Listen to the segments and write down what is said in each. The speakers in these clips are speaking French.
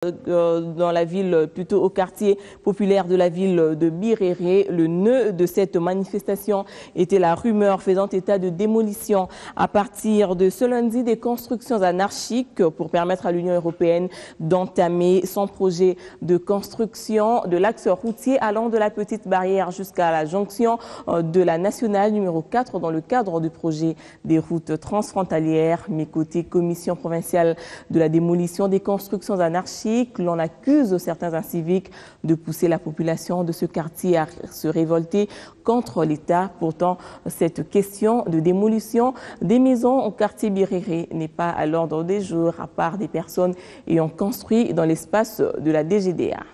Dans la ville, plutôt au quartier populaire de la ville de Birere. Le nœud de cette manifestation était la rumeur faisant état de démolition à partir de ce lundi des constructions anarchiques pour permettre à l'Union européenne d'entamer son projet de construction de l'axe routier allant de la Petite Barrière jusqu'à la jonction de la nationale numéro 4 dans le cadre du projet des routes transfrontalières. Mais côté commission provinciale de la démolition des constructions anarchiques, l'on accuse certains inciviques de pousser la population de ce quartier à se révolter contre l'État. Pourtant, cette question de démolition des maisons au quartier Birere n'est pas à l'ordre des jours, à part des personnes ayant construit dans l'espace de la DGDA.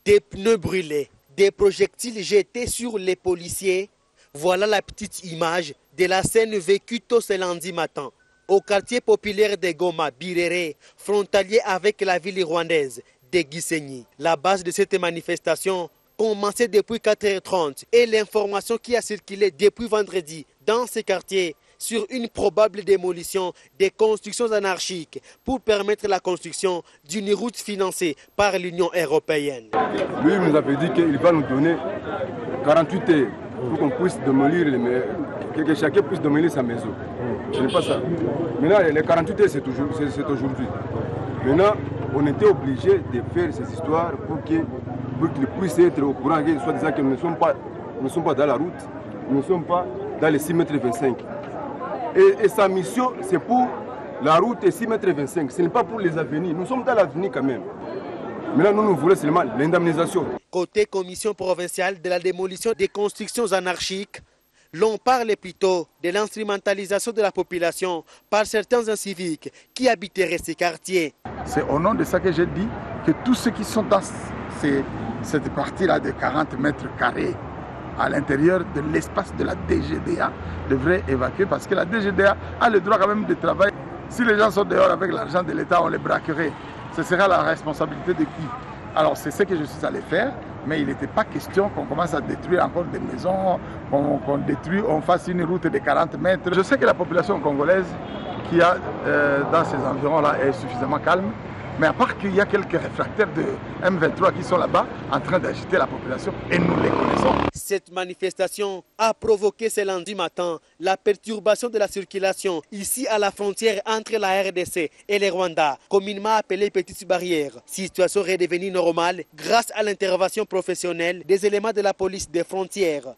Des pneus brûlés, des projectiles jetés sur les policiers. Voilà la petite image de la scène vécue tôt ce lundi matin au quartier populaire de Goma, Birere, frontalier avec la ville rwandaise de Gisenyi. La base de cette manifestation commençait depuis 4h30 et l'information qui a circulé depuis vendredi dans ce quartier sur une probable démolition des constructions anarchiques pour permettre la construction d'une route financée par l'Union européenne. Lui nous avait dit qu'il va nous donner 48 heures pour qu'on puisse démolir que chacun puisse démolir sa maison. Ce n'est pas ça. Maintenant, les 48 heures, c'est aujourd'hui. Maintenant, on était obligé de faire ces histoires pour qu'ils puissent être au courant, soit disant que nous ne sommes pas dans la route, nous ne sommes pas dans les 6,25 m. Et sa mission, c'est pour la route et 6,25 m. Ce n'est pas pour les avenirs. Nous sommes dans l'avenir quand même. Maintenant, nous voulons seulement l'indemnisation. Côté commission provinciale de la démolition des constructions anarchiques, l'on parle plutôt de l'instrumentalisation de la population par certains inciviques qui habiteraient ces quartiers. C'est au nom de ça que j'ai dit que tous ceux qui sont dans cette partie-là de 40 mètres carrés à l'intérieur de l'espace de la DGDA devraient évacuer parce que la DGDA a le droit quand même de travailler. Si les gens sont dehors avec l'argent de l'État, on les braquerait. Ce sera la responsabilité de qui? Alors c'est ce que je suis allé faire, mais il n'était pas question qu'on commence à détruire encore des maisons, on fasse une route de 40 mètres. Je sais que la population congolaise qui a dans ces environs-là est suffisamment calme, mais à part qu'il y a quelques réfractaires de M23 qui sont là-bas en train d'agiter la population et nous les connaissons. Cette manifestation a provoqué ce lundi matin la perturbation de la circulation ici à la frontière entre la RDC et le Rwanda, communément appelée Petite Barrière. Situation redevenue normale grâce à l'intervention professionnelle des éléments de la police des frontières.